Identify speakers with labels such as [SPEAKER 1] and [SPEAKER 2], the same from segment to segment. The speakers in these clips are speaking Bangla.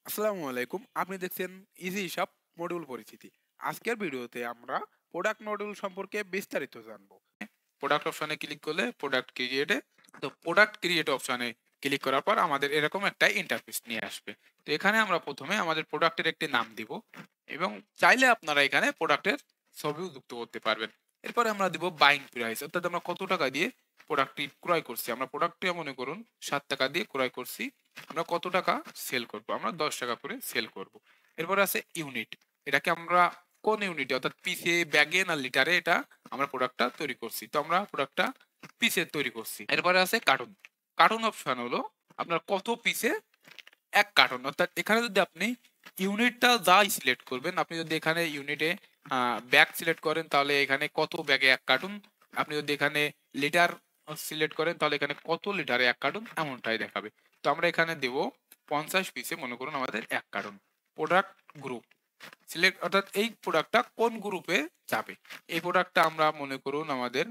[SPEAKER 1] আসসালামু আলাইকুম। আপনি দেখছেন ইজি হিসাব মডিউল পরিচিতি। আজকের ভিডিওতে আমরা প্রোডাক্ট মডিউল সম্পর্কে বিস্তারিত জানবো। প্রোডাক্ট অপশনে ক্লিক করলে প্রোডাক্ট ক্রিয়েটে তো প্রোডাক্ট ক্রিয়েট অপশনে ক্লিক করার পর আমাদের এরকম একটা ইন্টারফেস নিয়ে আসবে। তো এখানে আমরা প্রথমে আমাদের প্রোডাক্টের একটি নাম দিব এবং চাইলে আপনারা এখানে প্রোডাক্টের ছবিও যুক্ত করতে পারবেন। এরপরে আমরা দিব বাইং প্রাইস, অর্থাৎ আমরা কত টাকা দিয়ে প্রোডাক্টটি ক্রয় করছি। আমরা প্রোডাক্টটি মনে করুন 7 টাকা দিয়ে ক্রয় করছি, আমরা কত টাকা সেল করব, আমরা 10 টাকা করে সেল করব। এরপরে আছে ইউনিট, এটাকে আমরা কোন ইউনিটে অর্থাৎ পিসে, ব্যাগে না লিটারে এটা আমরা প্রোডাক্টটা তৈরি করছি, তো আমরা প্রোডাক্টটা পিসে তৈরি করছি। এরপরে আছে কার্টুন। কার্টুন অপশন হলো আপনার কত পিসে এক কার্টুন, অর্থাৎ এখানে যদি আপনি ইউনিটটা যা সিলেক্ট করবেন, আপনি যদি এখানে ইউনিটে ব্যাগ সিলেক্ট করেন তাহলে এখানে কত ব্যাগে এক কার্টুন, আপনি যদি এখানে লিটার সিলেক্ট করেন তাহলে এখানে কত লিটারে এক কার্টুন এমনটাই দেখাবে। তো আমরা এখানে দেব 50 পিসে মনে করুন আমাদের এক কার্টুন। প্রোডাক্ট গ্রুপ সিলেক্ট, অর্থাৎ এই প্রোডাক্টটা কোন গ্রুপে যাবে, এই প্রোডাক্টটা আমরা মনে করুন আমাদের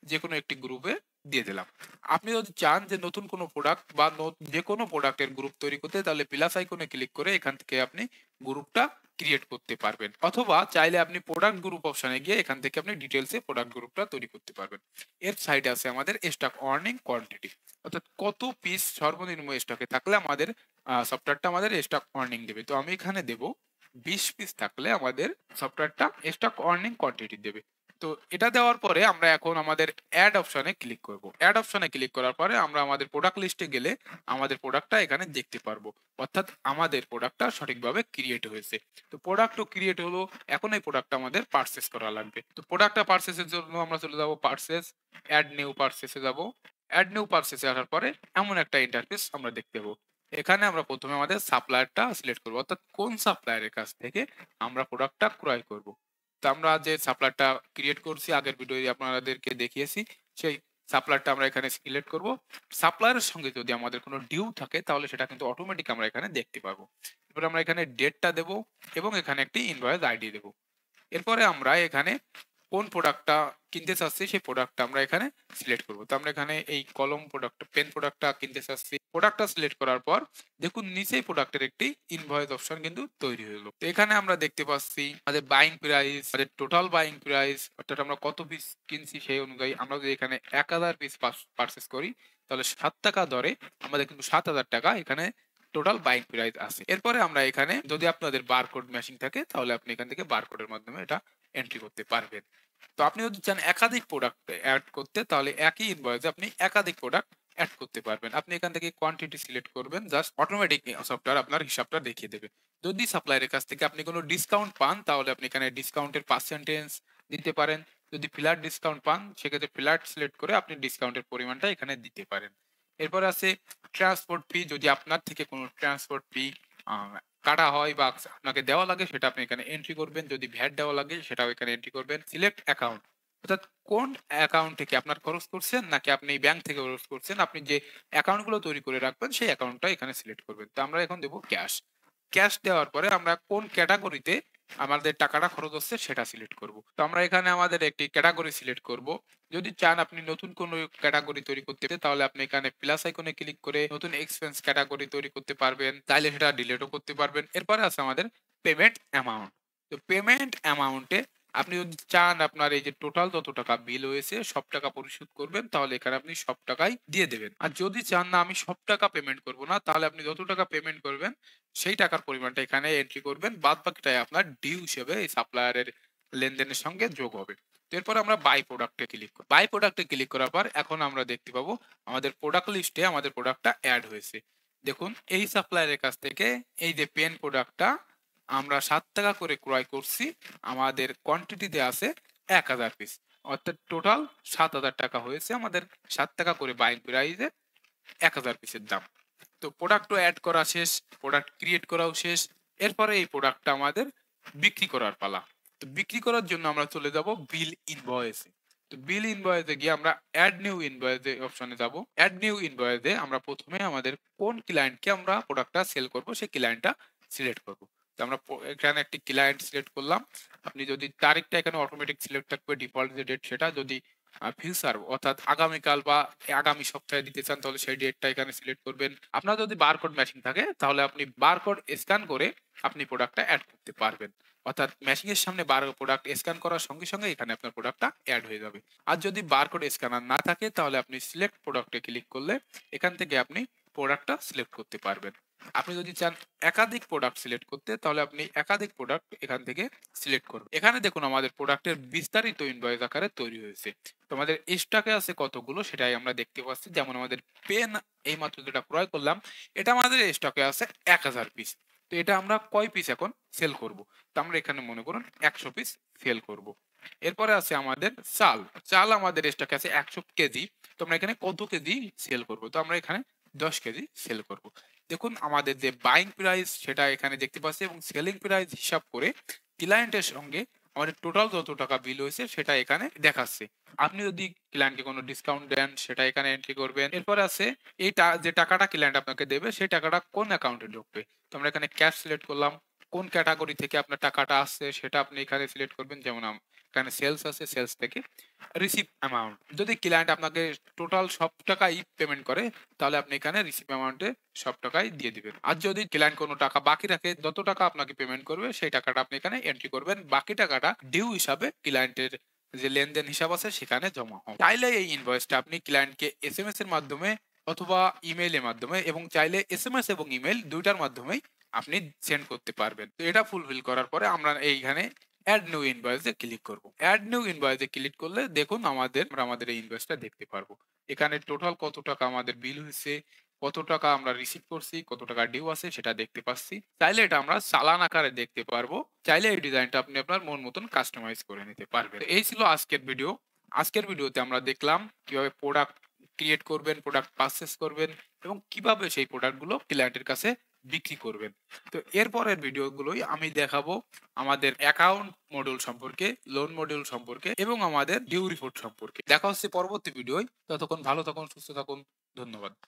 [SPEAKER 1] যে কোনো একটি গ্রুপে দিয়ে দিলাম। আপনি যদি চান যে নতুন কোনো প্রোডাক্ট বা যে কোনো প্রোডাক্টের গ্রুপ তৈরি করতে, তাহলে প্লাস আইকনে ক্লিক করে এখান থেকে আপনি গ্রুপটা ক্রিয়েট করতে পারবেন, অথবা চাইলে আপনি প্রোডাক্ট গ্রুপ অপশনে গিয়ে এখান থেকে আপনি ডিটেলসে প্রোডাক্ট গ্রুপটা তৈরি করতে পারবেন। এর সাইডে আছে আমাদের স্টক অর্নিং কোয়ান্টিটি, অর্থাৎ কত পিস সর্বনিম্ন স্টকে থাকলে আমাদের সফটওয়্যারটা আমাদের স্টক অর্নিং দেবে। তো আমি এখানে দেব 20 পিস থাকলে আমাদের সফটওয়্যারটা স্টক অর্নিং কোয়ান্টিটি দেবে। তো এটা দেওয়ার পরে আমরা এখন আমাদের অ্যাড অপশনে ক্লিক করব। অ্যাড অপশনে ক্লিক করার পরে আমরা আমাদের প্রোডাক্ট লিস্টে গেলে আমাদের প্রোডাক্টটা এখানে দেখতে পারবো, অর্থাৎ আমাদের প্রোডাক্টটা সঠিকভাবে ক্রিয়েট হয়েছে। তো প্রোডাক্টও ক্রিয়েট হলো, এখন এই প্রোডাক্টটা আমাদের পারচেস করা লাগবে। তো প্রোডাক্টটা পারচেসের জন্য আমরা চলে যাব পারচেস, অ্যাড নিউ পারচেসে যাব। অ্যাড নিউ পারচেসে আসার পরে এমন একটা ইন্টারফেস আমরা দেখতে পাবো। এখানে আমরা প্রথমে আমাদের সাপ্লায়ারটা সিলেক্ট করবো, অর্থাৎ কোন সাপ্লায়ারের কাছ থেকে আমরা প্রোডাক্টটা ক্রয় করব। তো আমরা যে সাপ্লায়ারটা ক্রিয়েট করছি আগের ভিডিওতে আপনাদেরকে দেখিয়েছি, সেই সাপ্লায়ারটা আমরা এখানে সিলেক্ট করব। সাপ্লায়ারের সঙ্গে যদি আমাদের কোনো ডিউ থাকে তাহলে সেটা কিন্তু অটোমেটিক আমরা এখানে দেখতে পাবো। এরপর আমরা এখানে ডেটটা দেব এবং এখানে একটি ইনভয়েস আইডি দেব। এরপরে আমরা এখানে কোন প্রোডাক্টটা কিনতে চাচ্ছি সেই প্রোডাক্টটা আমরা এখানে সিলেক্ট করব। তো আমরা এখানে এই কলম প্রোডাক্ট, পেন প্রোডাক্টটা কিনতে চাচ্ছি। প্রোডাক্টটা সিলেক্ট করার পর দেখুন নিচেই প্রোডাক্টের একটি ইনভয়েস অপশন কিন্তু তৈরি হলো। তো এখানে আমরা দেখতে পাচ্ছি আমাদের বাইং প্রাইস, আমাদের টোটাল বাইং প্রাইস, অর্থাৎ আমরা কত পিস কিনছি সেই অনুযায়ী। আমরা যদি এখানে 1000 পিস পারচেস করি তাহলে 7 টাকা দরে আমাদের কিন্তু 7000 টাকা এখানে টোটাল বাইং প্রাইস আছে। এরপরে আমরা এখানে যদি আপনাদের বারকোড মেশিন থাকে তাহলে আপনি এখান থেকে বারকোডের মাধ্যমে এটা এন্ট্রি করতে পারবেন। তো আপনি যদি চান একাধিক প্রোডাক্ট অ্যাড করতে তাহলে একই ইনভয়েসে আপনি একাধিক প্রোডাক্ট অ্যাড করতে পারবেন। আপনি এখান থেকে কোয়ান্টিটি সিলেক্ট করবেন, জাস্ট অটোমেটিক সফটওয়্যার আপনার হিসাবটা দেখিয়ে দেবে। যদি সাপ্লায়ারের কাছ থেকে আপনি কোনো ডিসকাউন্ট পান তাহলে আপনি এখানে ডিসকাউন্টের পার্সেন্টেজ দিতে পারেন। যদি ফ্ল্যাট ডিসকাউন্ট পান সেক্ষেত্রে ফ্ল্যাট সিলেক্ট করে আপনি ডিসকাউন্টের পরিমাণটা এখানে দিতে পারেন। এরপর আছে ট্রান্সপোর্ট ফি, যদি আপনার থেকে কোনো ট্রান্সপোর্ট ফি কাটা হয় বা আপনাকে দেওয়া লাগে সেটা আপনি এখানে এন্ট্রি করবেন। যদি ভ্যাট দেওয়া লাগে সেটাও এখানে এন্ট্রি করবেন। সিলেক্ট অ্যাকাউন্ট, অর্থাৎ কোন অ্যাকাউন্ট থেকে আপনার খরচ করছেন নাকি আপনি ব্যাংক থেকে খরচ করছেন, আপনি যে অ্যাকাউন্টগুলো তৈরি করে রাখবেন সেই অ্যাকাউন্টটা এখানে সিলেক্ট করবেন। তো আমরা এখন দেবো ক্যাশ। ক্যাশ দেওয়ার পরে আমরা কোন ক্যাটাগরিতে আমাদের টাকাটা খরচ হচ্ছে সেটা সিলেক্ট করব। তো আমরা এখানে আমাদের একটি ক্যাটাগরি সিলেক্ট করব। যদি চান আপনি নতুন কোনো ক্যাটাগরি তৈরি করতে তাহলে আপনি এখানে প্লাস আইকনে ক্লিক করে নতুন এক্সপেন্স ক্যাটাগরি তৈরি করতে পারবেন, চাইলে সেটা ডিলিটও করতে পারবেন। এরপরে আছে আমাদের পেমেন্ট অ্যামাউন্ট। তো পেমেন্ট অ্যামাউন্টে আপনি যদি চান আপনার এই যে টোটাল যত টাকা বিল হয়েছে সব টাকা পরিশোধ করবেন তাহলে এখানে আপনি সব টাকাই দিয়ে দেবেন। আর যদি চান না আমি সব টাকা পেমেন্ট করব না তাহলে আপনি যত টাকা পেমেন্ট করবেন সেই টাকার পরিমাণটা এখানে এন্ট্রি করবেন, বাদ বাকিটাই আপনার ডিউ হিসেবে এই সাপ্লায়ারের লেনদেনের সঙ্গে যোগ হবে। তো এরপর আমরা বাই প্রোডাক্টে ক্লিক করব। বাই প্রোডাক্টে ক্লিক করার পর এখন আমরা দেখতে পাবো আমাদের প্রোডাক্ট লিস্টে আমাদের প্রোডাক্টটা অ্যাড হয়েছে। দেখুন এই সাপ্লায়ারের কাছ থেকে এই যে পেন প্রোডাক্টটা আমরা 7 টাকা করে ক্রয় করছি, আমাদের কোয়ান্টিটিতে আছে 1000 পিস, অর্থাৎ টোটাল 7000 টাকা হয়েছে আমাদের। 7 টাকা করে বাইং প্রাইসে 1000 পিসের দাম। তো প্রোডাক্টও অ্যাড করা শেষ, প্রোডাক্ট ক্রিয়েট করাও শেষ। এরপরে এই প্রোডাক্টটা আমাদের বিক্রি করার পালা। তো বিক্রি করার জন্য আমরা চলে যাব বিল ইনভয়েসে। তো বিল ইনভয়েসে গিয়ে আমরা অ্যাড নিউ ইনভয়েসে অপশনে যাব। অ্যাড নিউ ইনভয়েসে আমরা প্রথমে আমাদের কোন ক্লায়েন্টকে আমরা প্রোডাক্টটা সেল করব সেই ক্লায়েন্টটা সিলেক্ট করব। তো আমরা এখানে একটি ক্লায়েন্ট সিলেক্ট করলাম। আপনি যদি তারিখটা এখানে অটোমেটিক সিলেক্ট থাকবে, ডিফল্ট যে ডেট সেটা, যদি ফিউচার অর্থাৎ আগামীকাল বা আগামী সপ্তাহে দিতে চান তাহলে সেই ডেটটা এখানে সিলেক্ট করবেন। আপনার যদি বারকোড মেশিন থাকে তাহলে আপনি বারকোড স্ক্যান করে আপনি প্রোডাক্টটা অ্যাড করতে পারবেন। অর্থাৎ মেশিনের সামনে প্রোডাক্ট স্ক্যান করার সঙ্গে সঙ্গে এখানে আপনার প্রোডাক্টটা অ্যাড হয়ে যাবে। আর যদি বারকোড স্ক্যানার না থাকে তাহলে আপনি সিলেক্ট প্রোডাক্টে ক্লিক করলে এখান থেকে আপনি প্রোডাক্টটা সিলেক্ট করতে পারবেন। আপনি যদি চান একাধিক প্রোডাক্ট সিলেক্ট করতে তাহলে আপনি একাধিক প্রোডাক্ট এখান থেকে সিলেক্ট করবেন। এখানে দেখুন আমাদের প্রোডাক্টের বিস্তারিত ইনভয়েস আকারে তৈরি হয়েছে। তো আমাদের স্টকে আছে কতগুলো সেটাই আমরা দেখতে পাচ্ছি। যেমন আমাদের পেন এইমাত্র যেটা ক্রয় করলাম এটা আমাদের স্টকে আছে 1000 পিস। তো এটা আমরা কয় পিস এখন সেল করব? তো আমরা এখানে মনে করুন 100 পিস সেল করব। এরপরে আছে আমাদের চাল। চাল আমাদের স্টকে আছে 100 কেজি। তো আমরা এখানে কত কেজি সেল করব? তো আমরা এখানে 10 কেজি সেল করব। দেখুন আমাদের যে বাইং প্রাইস সেটা এখানে দেখতে পাচ্ছি এবং সেলিং প্রাইস হিসাব করে ক্লায়েন্টের সঙ্গে আমাদের টোটাল যত টাকা বিল হয়েছে সেটা এখানে দেখাচ্ছে। আপনি যদি ক্লায়েন্টকে কোনো ডিসকাউন্ট দেন সেটা এখানে এন্ট্রি করবেন। এরপর আছে যে টাকাটা ক্লায়েন্ট আপনাকে দেবে সেই টাকাটা কোন অ্যাকাউন্টে ঢুকবে। তো আমরা এখানে ক্যাশ সিলেক্ট করলাম। কোন ক্যাটাগরি থেকে আপনার টাকাটা আসছে সেটা আপনি এখানে সিলেক্ট করবেন। যেমন এখানে সেলস আছে, সেলস থেকে রিসিভ অ্যামাউন্ট। যদি ক্লায়েন্ট আপনাকে টোটাল সব টাকাই পেমেন্ট করে তাহলে আপনি এখানে রিসিভ অ্যামাউন্টে সব টাকাই দিয়ে দিবেন। আর যদি ক্লায়েন্ট কোনো টাকা বাকি রাখে যত টাকা আপনাকে পেমেন্ট করবে সেই টাকাটা আপনি এখানে এন্ট্রি করবেন। বাকি টাকাটা ডিউ হিসাবে ক্লায়েন্টের যে লেনদেন হিসাব আছে সেখানে জমা হবে। চাইলে এই ইনভয়েসটা আপনি ক্লায়েন্টকে এসএমএস এর মাধ্যমে অথবা ইমেইলের মাধ্যমে এবং চাইলে এসএমএস এবং ইমেইল দুইটার মাধ্যমেই আপনি সেন্ড করতে পারবেন। তো এটা ফুলফিল করার পরে আমরা এইখানে অ্যাড নিউ ইনভয়েসে ক্লিক করব। অ্যাড নিউ ইনভয়েসে ক্লিক করলে দেখুন আমাদের এই ইনভয়েসটা দেখতে পারবো। এখানে টোটাল কত টাকা আমাদের বিল হয়েছে, কত টাকা আমরা রিসিভ করছি, কত টাকা ডিউ আছে সেটা দেখতে পাচ্ছি। চাইলে এটা আমরা চালান আকারে দেখতে পারবো। চাইলে এই ডিজাইনটা আপনি আপনার মন মতন কাস্টমাইজ করে নিতে পারবেন। তো এই ছিল আজকের ভিডিও। আজকের ভিডিওতে আমরা দেখলাম কিভাবে প্রোডাক্ট ক্রিয়েট করবেন, প্রোডাক্ট পারচেস করবেন এবং কিভাবে সেই প্রোডাক্টগুলো ক্লায়েন্টের কাছে বিক্রি করবেন। তো এরপরের ভিডিওগুলোই আমি দেখাবো আমাদের অ্যাকাউন্ট মডিউল সম্পর্কে, লোন মডিউল সম্পর্কে এবং আমাদের ডিউ রিপোর্ট সম্পর্কে। দেখা হচ্ছে পরবর্তী ভিডিওয়। ততক্ষণ ভালো থাকুন, সুস্থ থাকুন। ধন্যবাদ।